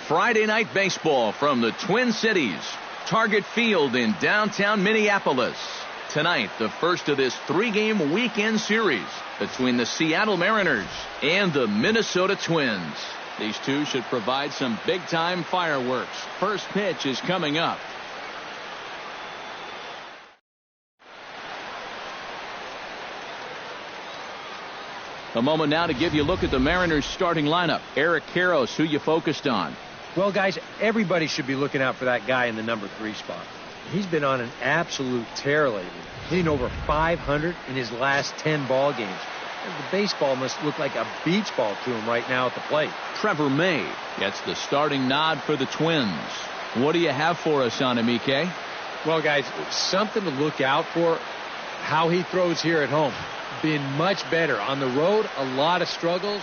Friday night baseball from the Twin Cities, Target Field in downtown Minneapolis. Tonight, the first of this three-game weekend series between the Seattle Mariners and the Minnesota Twins. These two should provide some big-time fireworks. First pitch is coming up. A moment now to give you a look at the Mariners starting lineup. Eric Karros, who you focused on? Well, guys, everybody should be looking out for that guy in the number 3 spot. He's been on an absolute tear lately, hitting over 500 in his last 10 ball games. The baseball must look like a beach ball to him right now at the plate. Trevor May gets the starting nod for the Twins. What do you have for us on him, EK? Well, guys, something to look out for, how he throws here at home. Being much better. On the road, a lot of struggles.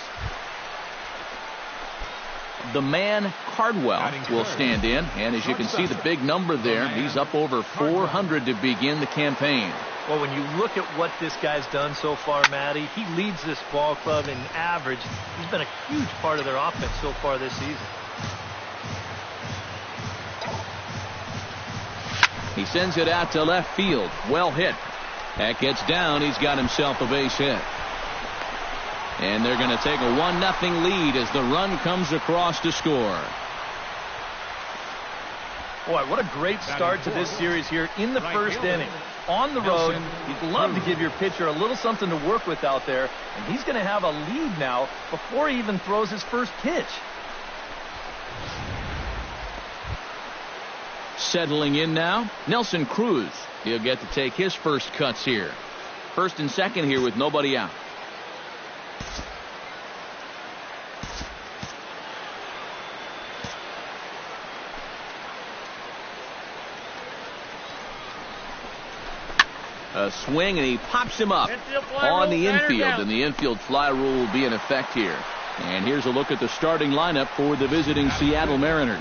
The man Cardwell will stand in, and as you can see the big number there, he's up over 400 to begin the campaign. Well, when you look at what this guy's done so far, Matty, he leads this ball club in average. He's been a huge part of their offense so far this season. He sends it out to left field. Well hit. That gets down. He's got himself a base hit. And they're going to take a 1-0 lead as the run comes across to score. Boy, what a great start to this series here in the first inning. On the road, you'd love to give your pitcher a little something to work with out there, and he's going to have a lead now before he even throws his first pitch. Settling in now, Nelson Cruz. He'll get to take his first cuts here. First and second here with nobody out. A swing, and he pops him up on the infield, and the infield fly rule will be in effect here. And here's a look at the starting lineup for the visiting Seattle Mariners.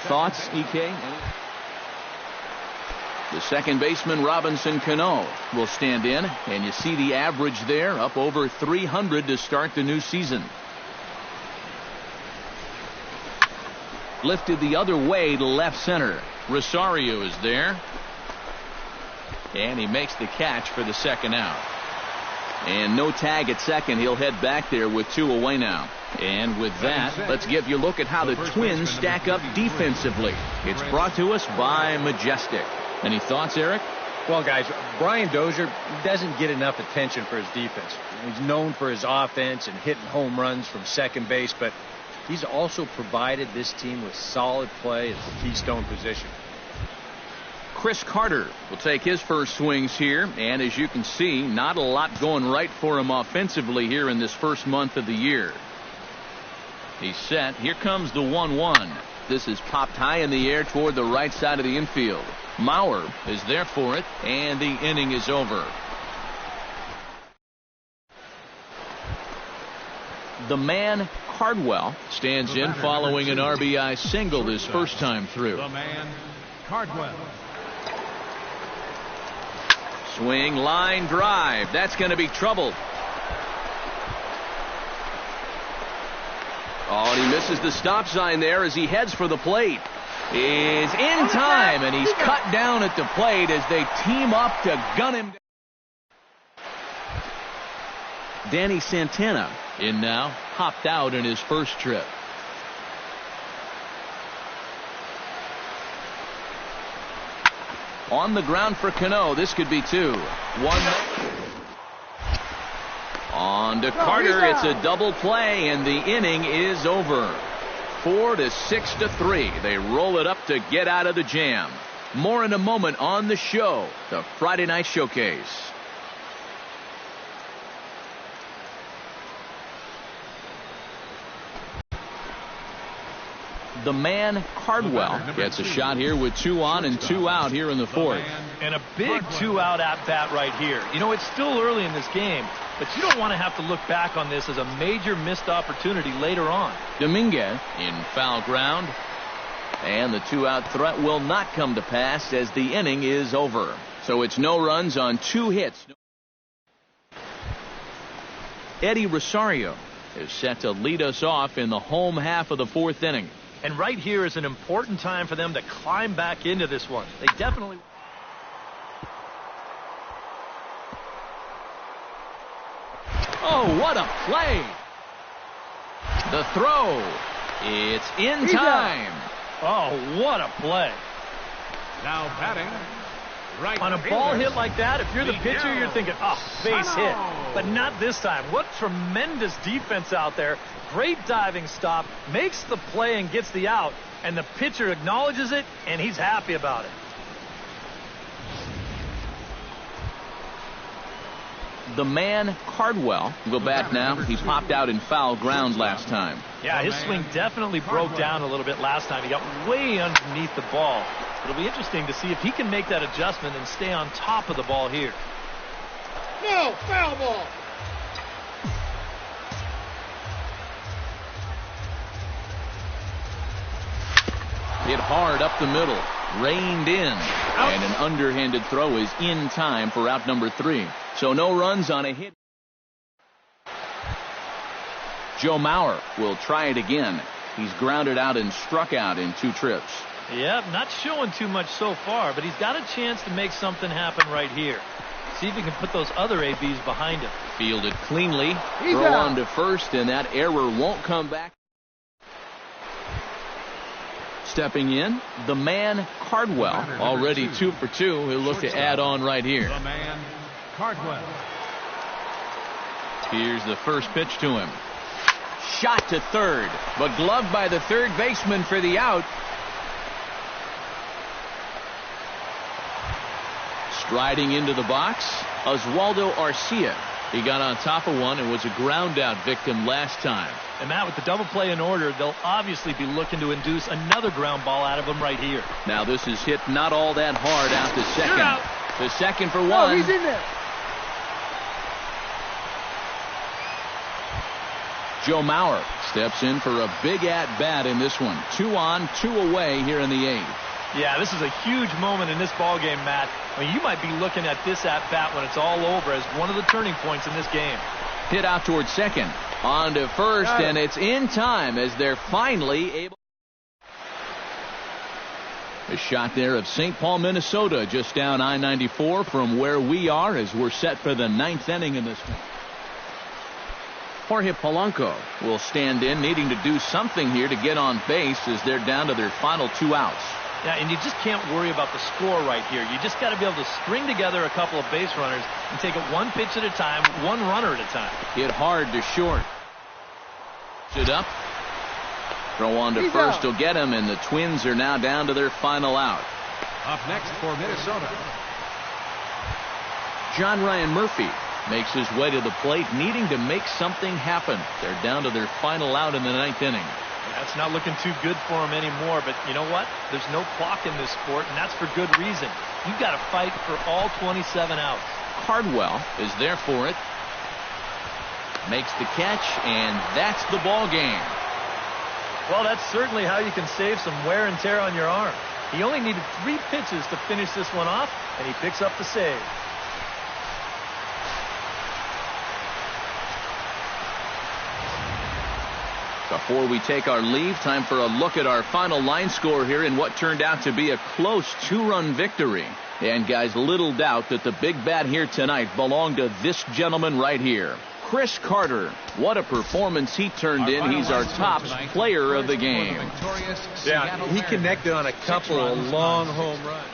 Thoughts, EK? The second baseman, Robinson Cano, will stand in, and you see the average there, up over 300 to start the new season. Lifted the other way to left center. Rosario is there. And he makes the catch for the second out. And no tag at second. He'll head back there with 2 away now. And with that, let's give you a look at how the Twins stack up defensively. It's brought to us by Majestic. Any thoughts, Eric? Well, guys, Brian Dozier doesn't get enough attention for his defense. He's known for his offense and hitting home runs from second base, but he's also provided this team with solid play at the keystone position. Chris Carter will take his first swings here, and as you can see, not a lot going right for him offensively here in this first month of the year. He's set. Here comes the 1-1. This is popped high in the air toward the right side of the infield. Mauer is there for it, and the inning is over. The man Cardwell stands in following an RBI single his first time through. The man Cardwell. Swing, line drive. That's going to be trouble. Oh, and he misses the stop sign there as he heads for the plate. Is in time, and he's cut down at the plate as they team up to gun him. Danny Santana in now, hopped out in his first trip. On the ground for Cano. This could be 2. 1. On to Carter. It's a double play, and the inning is over. 4-6-3. They roll it up to get out of the jam. More in a moment on the show, the Friday Night Showcase. The man Cardwell gets a shot here with 2 on and 2 out here in the fourth. And a big 2-out at bat right here. You know, it's still early in this game, but you don't want to have to look back on this as a major missed opportunity later on. Dominguez in foul ground, and the 2-out threat will not come to pass as the inning is over. So it's no runs on 2 hits. Eddie Rosario is set to lead us off in the home half of the 4th inning. And right here is an important time for them to climb back into this one. They definitely... Oh, what a play. The throw. It's in time. Oh, what a play. Now batting. Right On a ball hit like that, if you're the pitcher, you're thinking, oh, base hit. But not this time. What tremendous defense out there. Great diving stop. Makes the play and gets the out. And the pitcher acknowledges it, and he's happy about it. The man, Cardwell, will go back now. He popped out in foul ground last time. Yeah, his swing definitely broke down a little bit last time. He got way underneath the ball. It'll be interesting to see if he can make that adjustment and stay on top of the ball here. No, foul ball. Hit hard up the middle. Reined in. And an underhanded throw is in time for out number 3. So no runs on a hit. Joe Mauer will try it again. He's grounded out and struck out in 2 trips. Yep, not showing too much so far, but he's got a chance to make something happen right here. See if he can put those other ABs behind him. Fielded cleanly. Throw on to first, and that error won't come back. Stepping in, the man, Cardwell, already 2 for 2. He'll look to add on right here. The man, Cardwell. Here's the first pitch to him. Shot to third, but gloved by the third baseman for the out. Striding into the box, Oswaldo Arcia. He got on top of one and was a ground out victim last time. And Matt, with the double play in order, they'll obviously be looking to induce another ground ball out of him right here. Now this is hit not all that hard out to second. Out. To second for 1. Oh, he's in there. Joe Mauer steps in for a big at-bat in this one. 2 on, 2 away here in the 8th. Yeah, this is a huge moment in this ballgame, Matt. I mean, you might be looking at this at-bat when it's all over as one of the turning points in this game. Hit out towards second. On to first, and it's in time as they're finally able. A shot there of St. Paul, Minnesota, just down I-94 from where we are as we're set for the 9th inning in this one. Jorge Polanco will stand in, needing to do something here to get on base as they're down to their final 2 outs. Yeah, and you just can't worry about the score right here. You just got to be able to string together a couple of base runners and take it 1 pitch at a time, 1 runner at a time. Hit hard to short. It up. Throw on to first will get him, and the Twins are now down to their final out. Up next for Minnesota. John Ryan Murphy makes his way to the plate, needing to make something happen. They're down to their final out in the 9th inning. That's not looking too good for him anymore, but you know what? There's no clock in this sport, and that's for good reason. You've got to fight for all 27 outs. Cardwell is there for it. Makes the catch, and that's the ball game. Well, that's certainly how you can save some wear and tear on your arm. He only needed 3 pitches to finish this one off, and he picks up the save. Before we take our leave, time for a look at our final line score here in what turned out to be a close 2-run victory. And guys, little doubt that the big bat here tonight belonged to this gentleman right here. Chris Carter. What a performance he turned in. He's our top player of the game. Yeah, he connected on a couple of long home runs.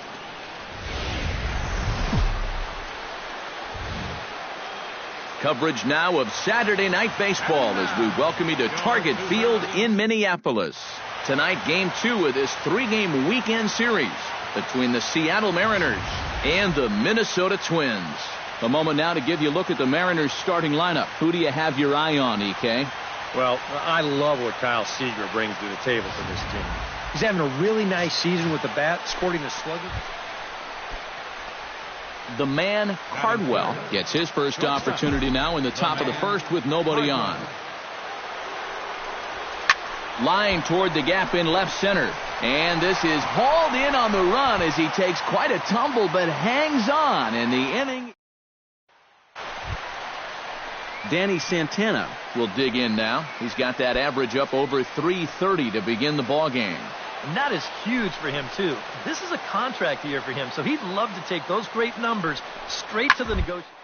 Coverage now of Saturday Night Baseball as we welcome you to Target Field in Minneapolis. Tonight, Game 2 of this 3-game weekend series between the Seattle Mariners and the Minnesota Twins. A moment now to give you a look at the Mariners starting lineup. Who do you have your eye on, EK? Well, I love what Kyle Seager brings to the table for this team. He's having a really nice season with the bat, sporting a slugger. The man, Cardwell, gets his first opportunity now in the top of the first with nobody on. Line toward the gap in left center. And this is hauled in on the run as he takes quite a tumble but hangs on in the inning. Danny Santana will dig in now. He's got that average up over 330 to begin the ball game. And that is huge for him, too. This is a contract year for him, so he'd love to take those great numbers straight to the negotiation.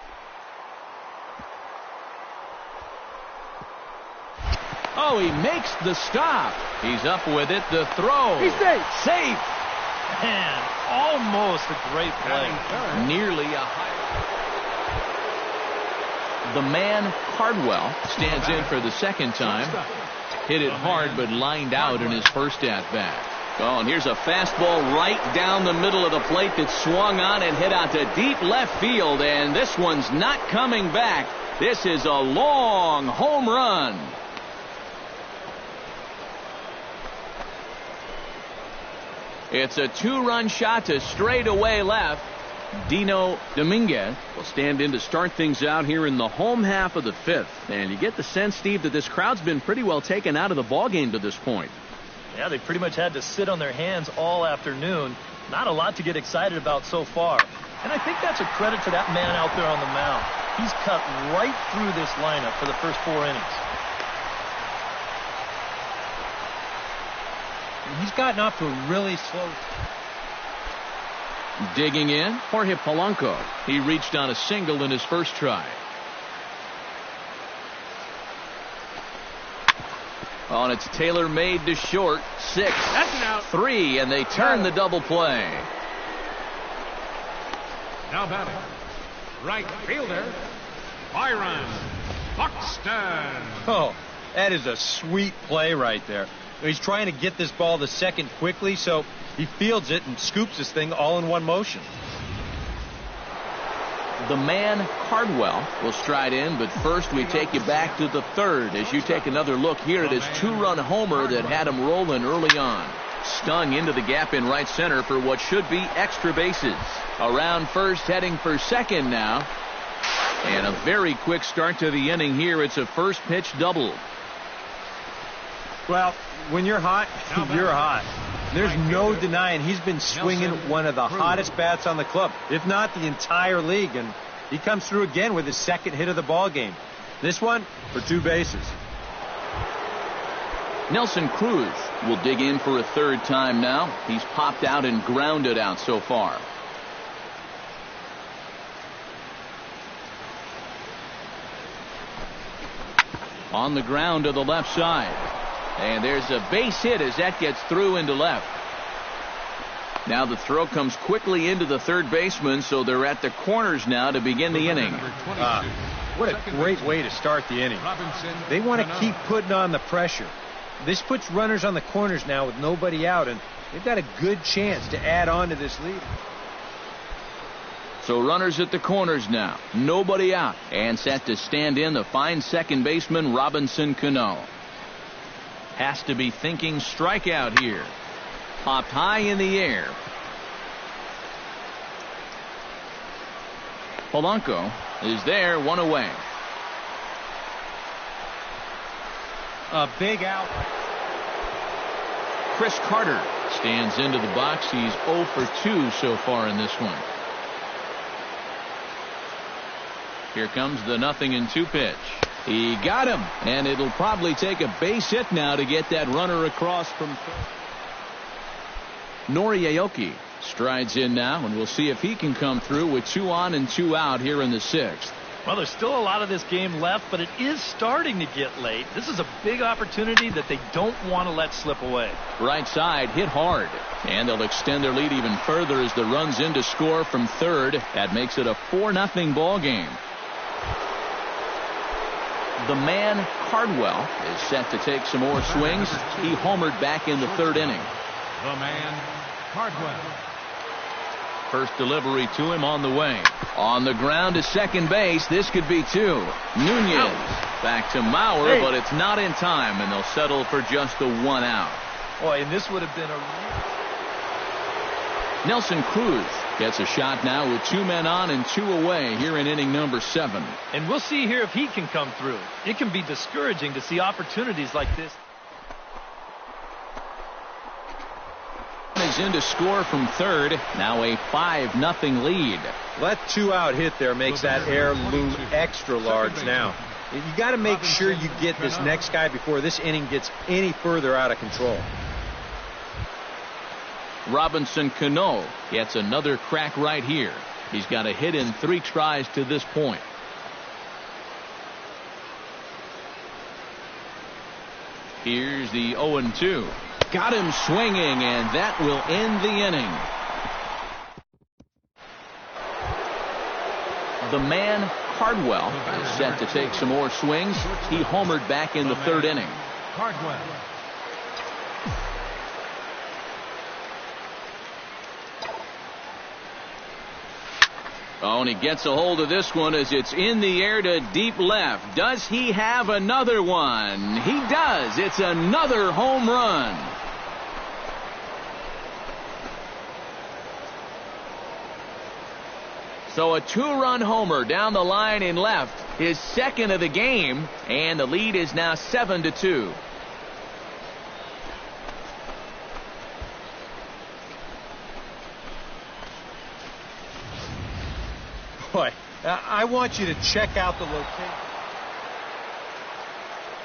Oh, he makes the stop. He's up with it. The throw. He's safe. Safe. Man, almost a great play. Nearly a high. The man, Cardwell, stands in for the second time. Hit it hard, but lined out in his first at-bat. Oh, and here's a fastball right down the middle of the plate that swung on and hit out to deep left field, and this one's not coming back. This is a long home run. It's a two-run shot to straightaway left. Dino Dominguez will stand in to start things out here in the home half of the fifth. And you get the sense, Steve, that this crowd's been pretty well taken out of the ballgame to this point. Yeah, they pretty much had to sit on their hands all afternoon. Not a lot to get excited about so far. And I think that's a credit to that man out there on the mound. He's cut right through this lineup for the first 4 innings. He's gotten off to a really slow. Digging in, Jorge Polanco. He reached on a single in his first try. Oh, and it's tailor-made to short. 6. That's an out. 3, and they turn the double play. Now batting, right fielder, Byron Buxton. Oh, that is a sweet play right there. He's trying to get this ball to second quickly, so he fields it and scoops this thing all in one motion. The man, Cardwell, will stride in, but first we take you back to the third as you take another look here at his two-run homer that had him rolling early on. Stung into the gap in right center for what should be extra bases. Around first, heading for second now. And a very quick start to the inning here. It's a first pitch double. Well, when you're hot, you're hot. There's no denying he's been swinging one of the hottest bats on the club, if not the entire league, and he comes through again with his second hit of the ball game. This one for 2 bases. Nelson Cruz will dig in for a third time now. He's popped out and grounded out so far. On the ground to the left side. And there's a base hit as that gets through into left. Now the throw comes quickly into the third baseman, so they're at the corners now to begin the inning. What a great way to start the inning. They want to keep putting on the pressure. This puts runners on the corners now with nobody out, and they've got a good chance to add on to this lead. So runners at the corners now. Nobody out. And set to stand in the fine second baseman, Robinson Cano. Has to be thinking strikeout here. Popped high in the air. Polanco is there, 1 away. A big out. Chris Carter stands into the box. He's 0 for 2 so far in this one. Here comes the 0-2 pitch. He got him, and it'll probably take a base hit now to get that runner across from third. Nori Aoki strides in now, and we'll see if he can come through with 2 on and 2 out here in the 6th. Well, there's still a lot of this game left, but it is starting to get late. This is a big opportunity that they don't want to let slip away. Right side hit hard, and they'll extend their lead even further as the runs in to score from third. That makes it a 4-0 ball game. The man, Cardwell, is set to take some more swings. He homered back in the third inning. The man, Cardwell. First delivery to him on the way. On the ground to second base. This could be 2. Nunez back to Mauer, but it's not in time, and they'll settle for just a 1 out. Boy, and this would have been a... Nelson Cruz gets a shot now with 2 men on and 2 away here in inning number 7. And we'll see here if he can come through. It can be discouraging to see opportunities like this. Is in to score from third. Now a 5-0 lead. That 2-out hit there makes that air loom extra large now. You got to make sure you get this next guy before this inning gets any further out of control. Robinson Cano gets another crack right here. He's got a hit in 3 tries to this point. Here's the 0-2. Got him swinging, and that will end the inning. The man, Cardwell, is set to take some more swings. He homered back in the 3rd inning. Cardwell. Oh, and he gets a hold of this one as it's in the air to deep left. Does he have another one? He does. It's another home run. So a 2-run homer down the line in left, his 2nd of the game, and the lead is now 7-2. Boy, I want you to check out the location.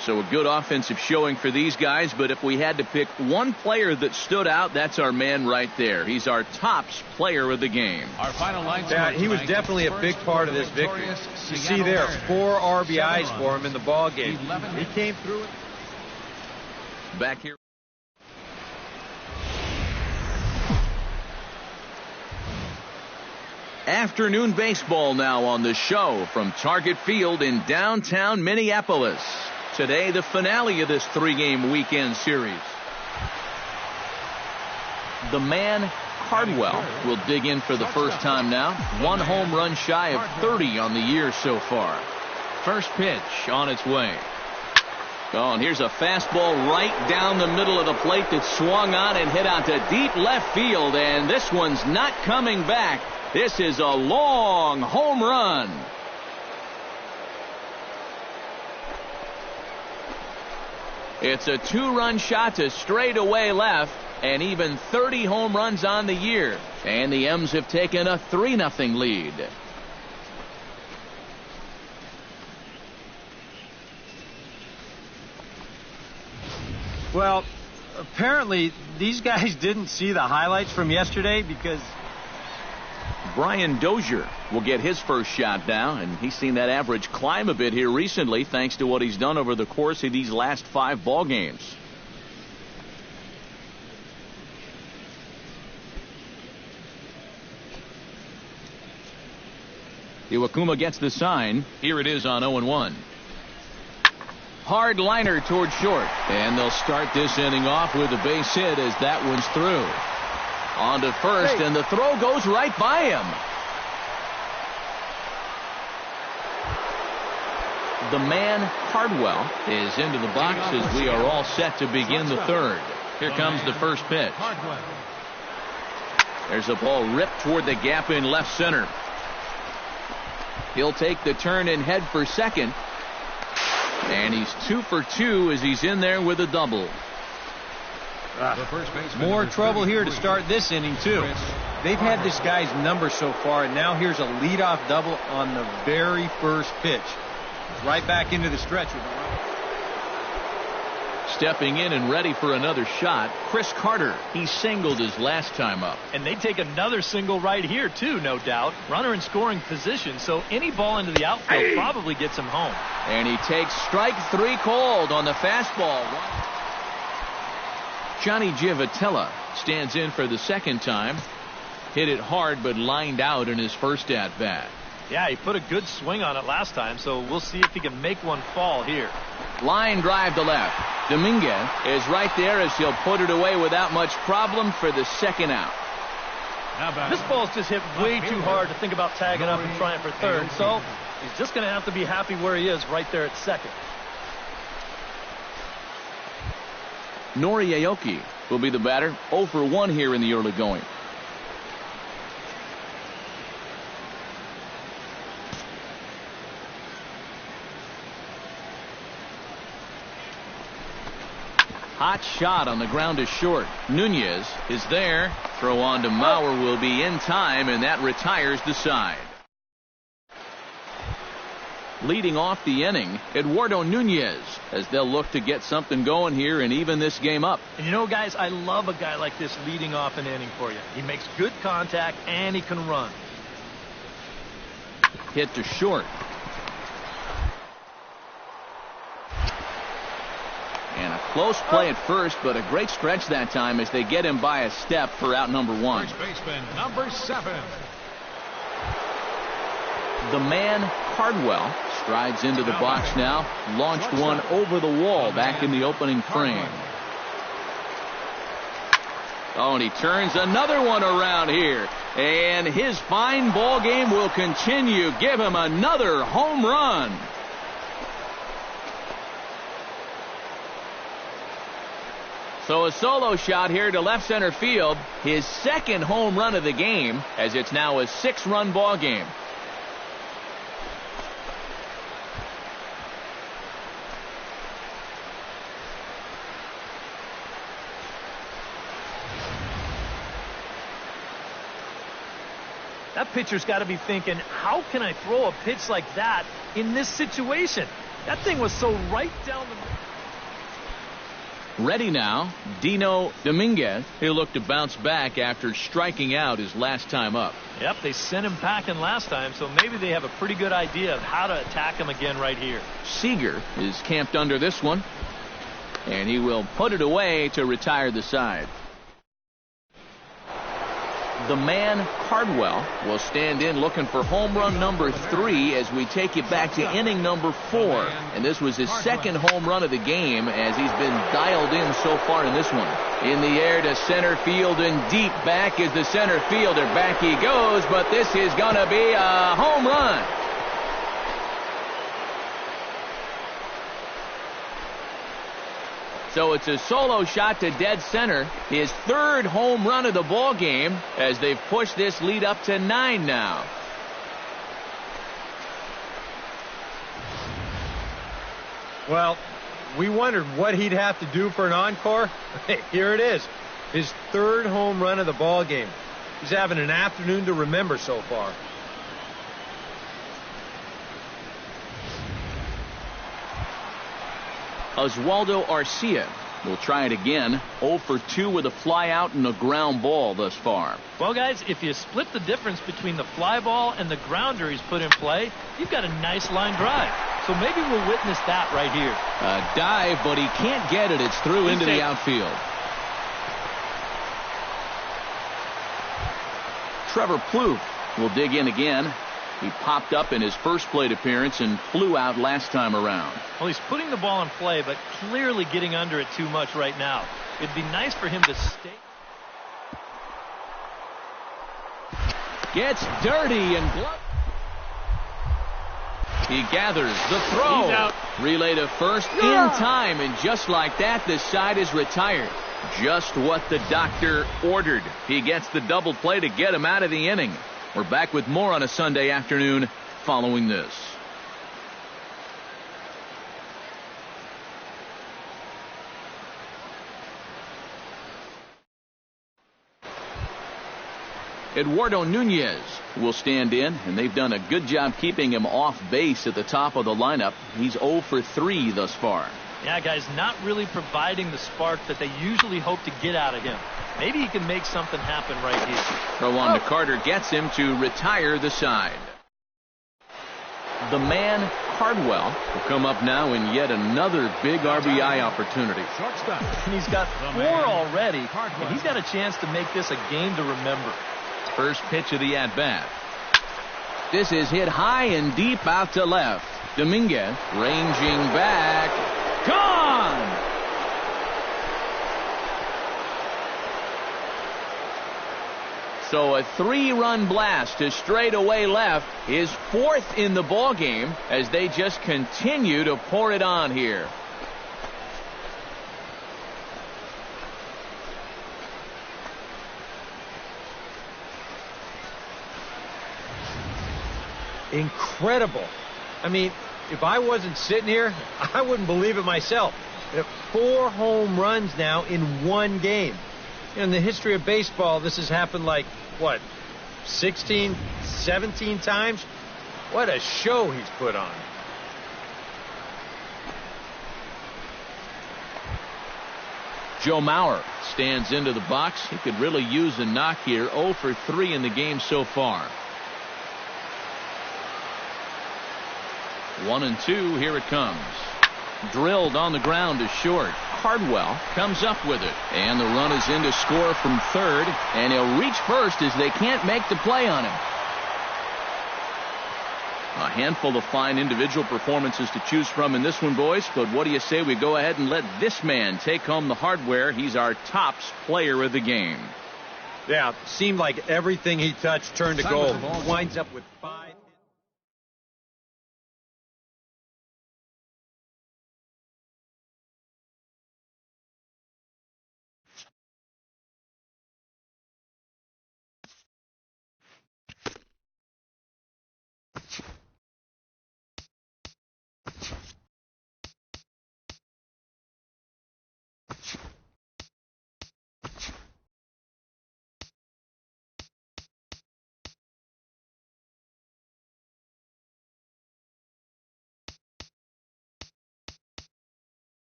So a good offensive showing for these guys, but if we had to pick one player that stood out, that's our man right there. He's our tops player of the game. Our final line. Yeah, he was definitely a big part of this victory. You see there, 4 RBIs for him in the ball game. He came through it. Back here. Afternoon baseball now on the show from Target Field in downtown Minneapolis. Today, the finale of this 3-game weekend series. The man, Cardwell, will dig in for the first time now. 1 home run shy of 30 on the year so far. First pitch on its way. Oh, and here's a fastball right down the middle of the plate that swung on and hit out to deep left field, and this one's not coming back. This is a long home run. It's a 2-run shot to straightaway left, and even 30 home runs on the year. And the M's have taken a 3-0 lead. Well, apparently these guys didn't see the highlights from yesterday because Brian Dozier will get his first shot now, and he's seen that average climb a bit here recently thanks to what he's done over the course of these last 5 ball games. Iwakuma gets the sign. Here it is on 0-1. Hard liner toward short, and they'll start this inning off with a base hit as that one's through. On to first, and the throw goes right by him. The man, Cardwell, is into the box as we are all set to begin the 3rd. Here comes the first pitch. There's a ball ripped toward the gap in left center. He'll take the turn and head for second. And he's 2 for 2 as he's in there with a double. More trouble here to start this inning, too. They've had this guy's number so far, and now here's a leadoff double on the very first pitch. Right back into the stretch with the run. Stepping in and ready for another shot, Chris Carter. He singled his last time up. And they take another single right here, too, no doubt. Runner in scoring position, so any ball into the outfield probably gets him home. And he takes strike 3 called on the fastball. Johnny Giavotella stands in for the 2nd time. Hit it hard, but lined out in his first at-bat. Yeah, he put a good swing on it last time, so we'll see if he can make one fall here. Line drive to left. Dominguez is right there as he'll put it away without much problem for the 2nd out. This ball's just hit way too hard to think about tagging up and trying for 3rd, so he's just going to have to be happy where he is right there at 2nd. Nori Aoki will be the batter. 0 for 1 here in the early going. Hot shot on the ground to short. Nunez is there. Throw on to Mauer will be in time, and that retires the side. leading off the inning, Eduardo Nunez, as they'll look to get something going here and even this game up. And you know, guys, I love a guy like this leading off an inning for you. He makes good contact and he can run. Hit to short. And a close play at first, but a great stretch that time as they get him by a step for out number 1. First baseman, number 7. The man, Cardwell, strides into the box now. Launched one over the wall back in the opening frame. Oh, and he turns another one around here. And his fine ball game will continue. Give him another home run. So a solo shot here to left center field. His second home run of the game, as it's now a 6-run ball game. That pitcher's got to be thinking, how can I throw a pitch like that in this situation? That thing was so right down the... Ready now, Dino Dominguez. He'll look to bounce back after striking out his last time up. Yep, they sent him packing last time, so maybe they have a pretty good idea of how to attack him again right here. Seager is camped under this one, and he will put it away to retire the side. The man, Cardwell, will stand in looking for home run number 3 as we take you back to inning number 4. And this was his second home run of the game as he's been dialed in so far in this one. In the air to center field and deep back is the center fielder. Back he goes, but this is going to be a home run. So it's a solo shot to dead center. His third home run of the ball game as they've pushed this lead up to 9 now. Well, we wondered what he'd have to do for an encore. Here it is. His third home run of the ball game. He's having an afternoon to remember so far. Oswaldo Arcia will try it again. 0 for 2 with a fly out and a ground ball thus far. Well, guys, if you split the difference between the fly ball and the grounder he's put in play, you've got a nice line drive. So maybe we'll witness that right here. A dive, but he can't get it. It's through into the outfield. Trevor Plouffe will dig in again. He popped up in his first plate appearance and flew out last time around. Well, he's putting the ball in play, but clearly getting under it too much right now. It'd be nice for him to stay. Gets dirty and glove. He gathers the throw. He's out. Relay to first in time, and just like that, the side is retired. Just what the doctor ordered. He gets the double play to get him out of the inning. We're back with more on a Sunday afternoon following this. Eduardo Nunez will stand in, and they've done a good job keeping him off base at the top of the lineup. He's 0 for 3 thus far. Yeah, guys, not really providing the spark that they usually hope to get out of him. Maybe he can make something happen right here. Throw on to Carter gets him to retire the side. The man, Cardwell, will come up now in yet another big RBI opportunity. And he's got 4 already, and he's got a chance to make this a game to remember. First pitch of the at-bat. This is hit high and deep out to left. Dominguez ranging back. Gone! So a 3-run blast to straightaway left, his 4th in the ball game as they just continue to pour it on here. Incredible. I mean, if I wasn't sitting here, I wouldn't believe it myself. 4 home runs now in 1 game. In the history of baseball, this has happened like, what, 16, 17 times? What a show he's put on. Joe Mauer stands into the box. He could really use a knock here. 0 for 3 in the game so far. 1-2. Here it comes. Drilled on the ground to short. Cardwell comes up with it. And the run is in to score from third. And he'll reach first as they can't make the play on him. A handful of fine individual performances to choose from in this one, boys. But what do you say we go ahead and let this man take home the hardware? He's our tops player of the game. Yeah, seemed like everything he touched turned to gold. Winds up with 5.